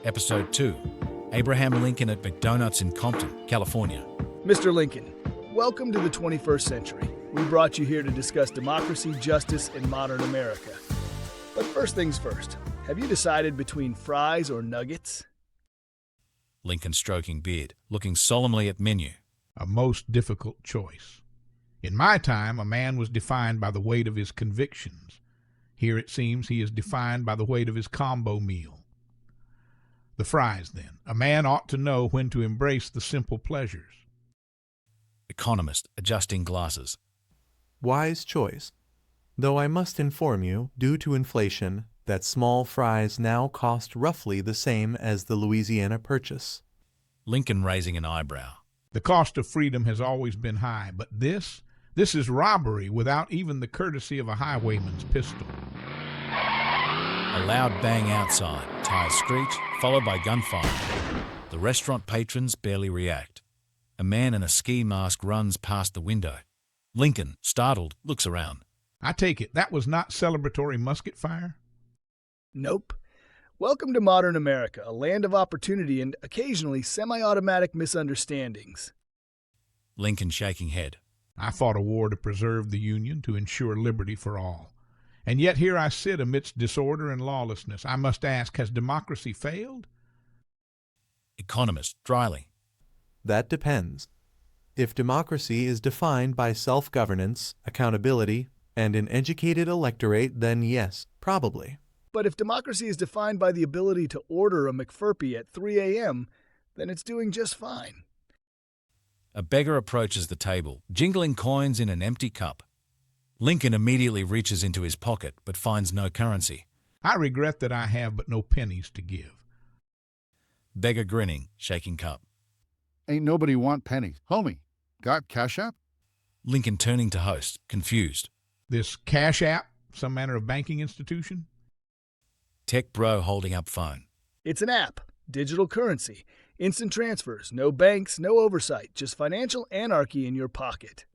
Episode 2, Abraham Lincoln at McDonald's in Compton, California. Mr. Lincoln, welcome to the 21st century. We brought you here to discuss democracy, justice, and modern America. But first things first, have you decided between fries or nuggets? Lincoln stroking beard, looking solemnly at menu. A most difficult choice. In my time, a man was defined by the weight of his convictions. Here it seems he is defined by the weight of his combo meal. The fries, then. A man ought to know when to embrace the simple pleasures. Economist, adjusting glasses. Wise choice. Though I must inform you, due to inflation, that small fries now cost roughly the same as the Louisiana Purchase. Lincoln raising an eyebrow. The cost of freedom has always been high, but this is robbery without even the courtesy of a highwayman's pistol. A loud bang outside, tires screech, followed by gunfire. The restaurant patrons barely react. A man in a ski mask runs past the window. Lincoln, startled, looks around. I take it that was not celebratory musket fire? Nope. Welcome to modern America, a land of opportunity and occasionally semi-automatic misunderstandings. Lincoln shaking head. I fought a war to preserve the Union, to ensure liberty for all. And yet here I sit amidst disorder and lawlessness. I must ask, has democracy failed? Economist, dryly. That depends. If democracy is defined by self-governance, accountability, and an educated electorate, then yes, probably. But if democracy is defined by the ability to order a McHurby at 3 a.m., then it's doing just fine. A beggar approaches the table, jingling coins in an empty cup. Lincoln immediately reaches into his pocket, but finds no currency. I regret that I have but no pennies to give. Beggar grinning, shaking cup. Ain't nobody want pennies. Homie, got CashApp? Lincoln turning to host, confused. This CashApp, some manner of banking institution? Tech bro holding up phone. It's an app, digital currency, instant transfers, no banks, no oversight, just financial anarchy in your pocket.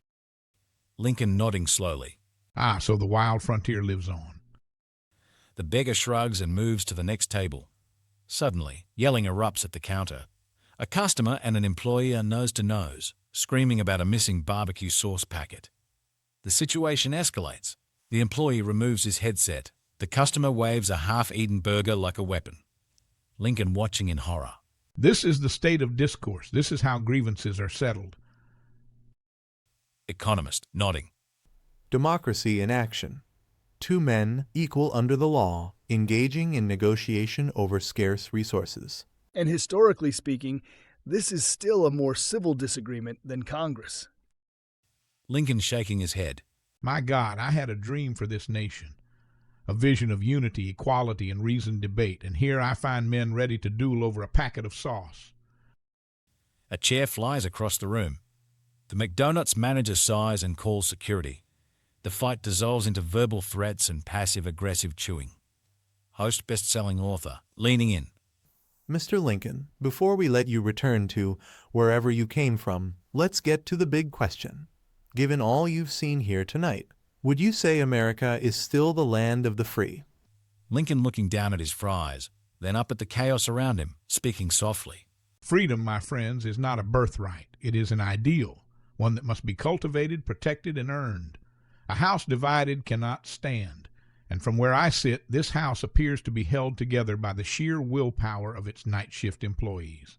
Lincoln nodding slowly. Ah, so the wild frontier lives on. The beggar shrugs and moves to the next table. Suddenly, yelling erupts at the counter. A customer and an employee are nose to nose, screaming about a missing barbecue sauce packet. The situation escalates. The employee removes his headset. The customer waves a half-eaten burger like a weapon. Lincoln watching in horror. This is the state of discourse. This is how grievances are settled. Economist, nodding. Democracy in action. Two men, equal under the law, engaging in negotiation over scarce resources. And historically speaking, this is still a more civil disagreement than Congress. Lincoln shaking his head. My God, I had a dream for this nation. A vision of unity, equality, and reasoned debate, and here I find men ready to duel over a packet of sauce. A chair flies across the room. The McDonald's manager sighs and calls security. The fight dissolves into verbal threats and passive-aggressive chewing. Host best-selling author, leaning in. Mr. Lincoln, before we let you return to wherever you came from, let's get to the big question. Given all you've seen here tonight, would you say America is still the land of the free? Lincoln looking down at his fries, then up at the chaos around him, speaking softly. Freedom, my friends, is not a birthright. It is an ideal, one that must be cultivated, protected, and earned. A house divided cannot stand, and from where I sit, this house appears to be held together by the sheer willpower of its night shift employees.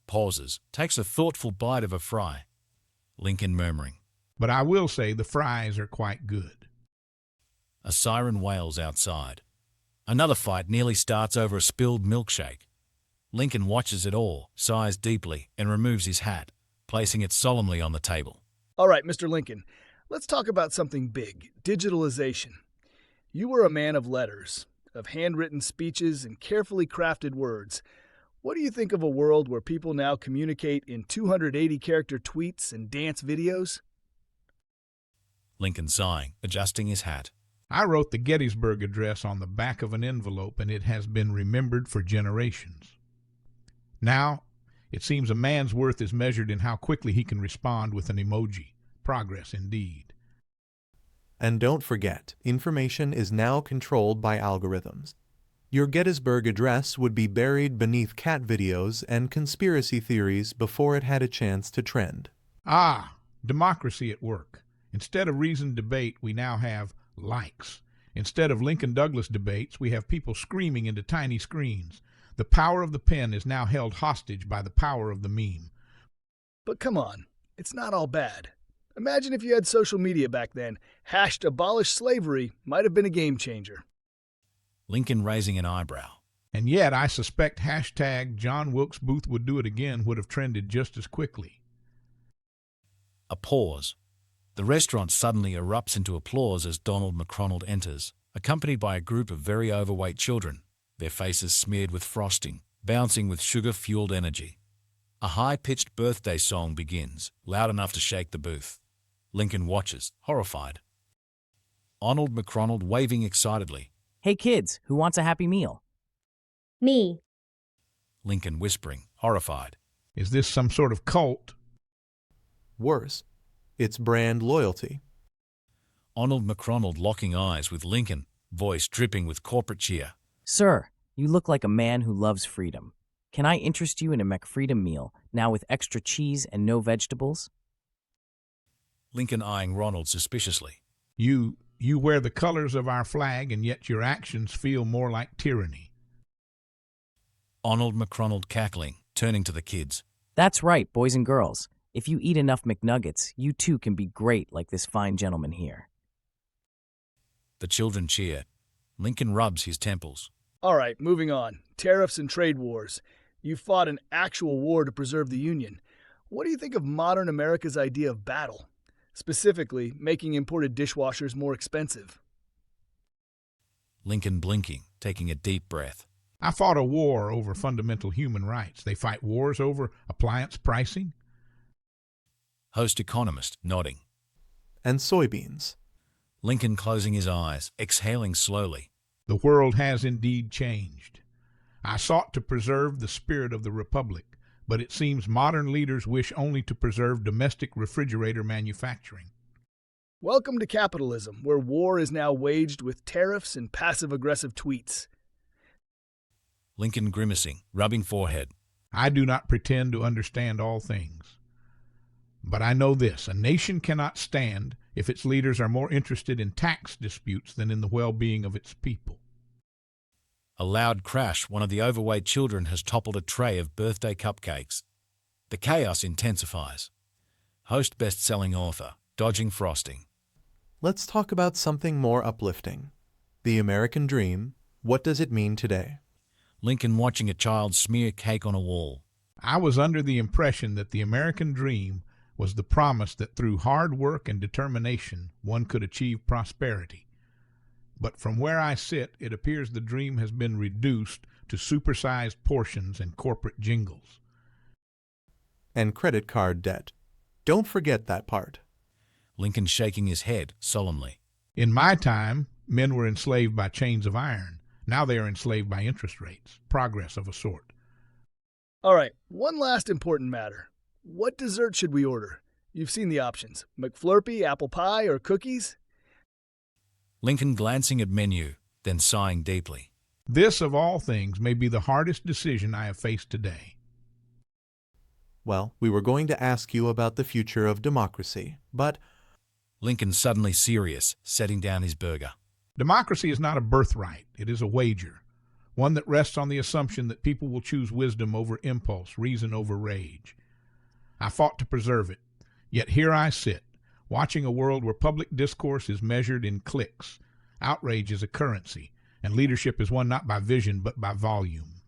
Pauses, takes a thoughtful bite of a fry. Lincoln murmuring. But I will say the fries are quite good. A siren wails outside. Another fight nearly starts over a spilled milkshake. Lincoln watches it all, sighs deeply, and removes his hat, placing it solemnly on the table. All right, Mr. Lincoln, let's talk about something big, digitalization. You were a man of letters, of handwritten speeches and carefully crafted words. What do you think of a world where people now communicate in 280-character tweets and dance videos? Lincoln sighing, adjusting his hat. I wrote the Gettysburg Address on the back of an envelope, and it has been remembered for generations. Now, it seems a man's worth is measured in how quickly he can respond with an emoji. Progress indeed. And don't forget, information is now controlled by algorithms. Your Gettysburg Address would be buried beneath cat videos and conspiracy theories before it had a chance to trend. Ah, democracy at work. Instead of reasoned debate, we now have likes. Instead of Lincoln-Douglas debates, we have people screaming into tiny screens. The power of the pen is now held hostage by the power of the meme. But come on, it's not all bad. Imagine if you had social media back then. #abolish slavery might have been a game changer. Lincoln raising an eyebrow. And yet, I suspect hashtag John Wilkes Booth would do it again would have trended just as quickly. A pause. The restaurant suddenly erupts into applause as Donald McRonald enters, accompanied by a group of very overweight children, their faces smeared with frosting, bouncing with sugar-fueled energy. A high-pitched birthday song begins, loud enough to shake the booth. Lincoln watches, horrified. Donald McRonald waving excitedly. Hey kids, who wants a Happy Meal? Me. Lincoln whispering, horrified. Is this some sort of cult? Worse, it's brand loyalty. Donald McRonald locking eyes with Lincoln, voice dripping with corporate cheer. Sir, you look like a man who loves freedom. Can I interest you in a McFreedom meal, now with extra cheese and no vegetables? Lincoln eyeing Ronald suspiciously. You wear the colors of our flag, and yet your actions feel more like tyranny. Donald McRonald cackling, turning to the kids. That's right, boys and girls. If you eat enough McNuggets, you too can be great like this fine gentleman here. The children cheer. Lincoln rubs his temples. All right, moving on. Tariffs and trade wars. You fought an actual war to preserve the Union. What do you think of modern America's idea of battle? Specifically, making imported dishwashers more expensive. Lincoln blinking, taking a deep breath. I fought a war over fundamental human rights. They fight wars over appliance pricing. Host economist nodding. And soybeans. Lincoln closing his eyes, exhaling slowly. The world has indeed changed. I sought to preserve the spirit of the Republic, but it seems modern leaders wish only to preserve domestic refrigerator manufacturing. Welcome to capitalism, where war is now waged with tariffs and passive-aggressive tweets. Lincoln grimacing, rubbing forehead. I do not pretend to understand all things. But I know this, a nation cannot stand if its leaders are more interested in tax disputes than in the well-being of its people. A loud crash, one of the overweight children has toppled a tray of birthday cupcakes. The chaos intensifies. Host best-selling author, dodging frosting. Let's talk about something more uplifting. The American dream. What does it mean today? Lincoln watching a child smear cake on a wall. I was under the impression that the American dream was the promise that through hard work and determination one could achieve prosperity. But from where I sit, it appears the dream has been reduced to supersized portions and corporate jingles. And credit card debt. Don't forget that part. Lincoln shaking his head solemnly. In my time, men were enslaved by chains of iron. Now they are enslaved by interest rates, progress of a sort. All right, one last important matter. What dessert should we order? You've seen the options. McFlurpy, apple pie, or cookies? Lincoln glancing at menu, then sighing deeply. This, of all things, may be the hardest decision I have faced today. Well, we were going to ask you about the future of democracy, but... Lincoln suddenly serious, setting down his burger. Democracy is not a birthright. It is a wager, one that rests on the assumption that people will choose wisdom over impulse, reason over rage. I fought to preserve it, yet here I sit, watching a world where public discourse is measured in clicks, outrage is a currency, and leadership is won not by vision but by volume.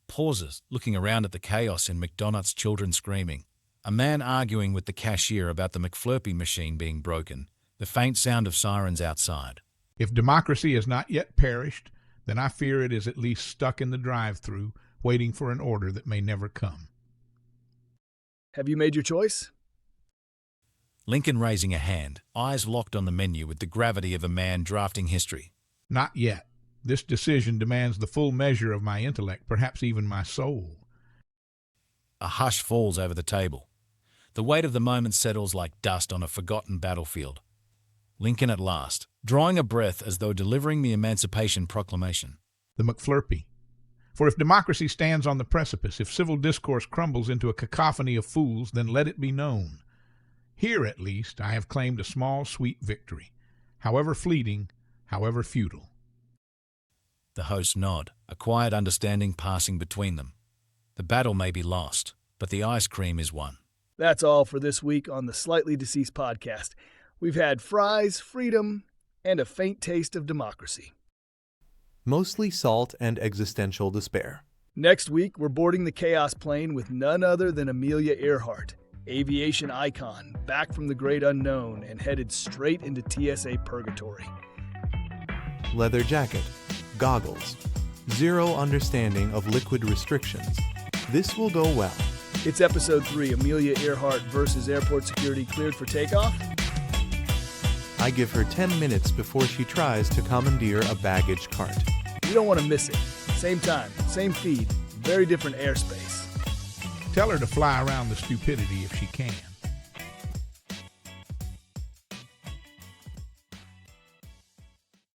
Pauses, looking around at the chaos in McDonald's, children screaming. A man arguing with the cashier about the McFlurpy machine being broken. The faint sound of sirens outside. If democracy has not yet perished, then I fear it is at least stuck in the drive-thru, waiting for an order that may never come. Have you made your choice? Lincoln raising a hand, eyes locked on the menu with the gravity of a man drafting history. Not yet. This decision demands the full measure of my intellect, perhaps even my soul. A hush falls over the table. The weight of the moment settles like dust on a forgotten battlefield. Lincoln at last, drawing a breath as though delivering the Emancipation Proclamation. The McHurby. For if democracy stands on the precipice, if civil discourse crumbles into a cacophony of fools, then let it be known. Here, at least, I have claimed a small, sweet victory, however fleeting, however futile. The hosts nod, a quiet understanding passing between them. The battle may be lost, but the ice cream is won. That's all for this week on the Slightly Deceased podcast. We've had fries, freedom, and a faint taste of democracy. Mostly salt and existential despair. Next week, we're boarding the Chaos plane with none other than Amelia Earhart, aviation icon, back from the great unknown and headed straight into TSA purgatory. Leather jacket, goggles, zero understanding of liquid restrictions. This will go well. It's episode 3, Amelia Earhart versus airport security cleared for takeoff. I give her 10 minutes before she tries to commandeer a baggage cart. You don't want to miss it. Same time, same feed, very different airspace. Tell her to fly around the stupidity if she can.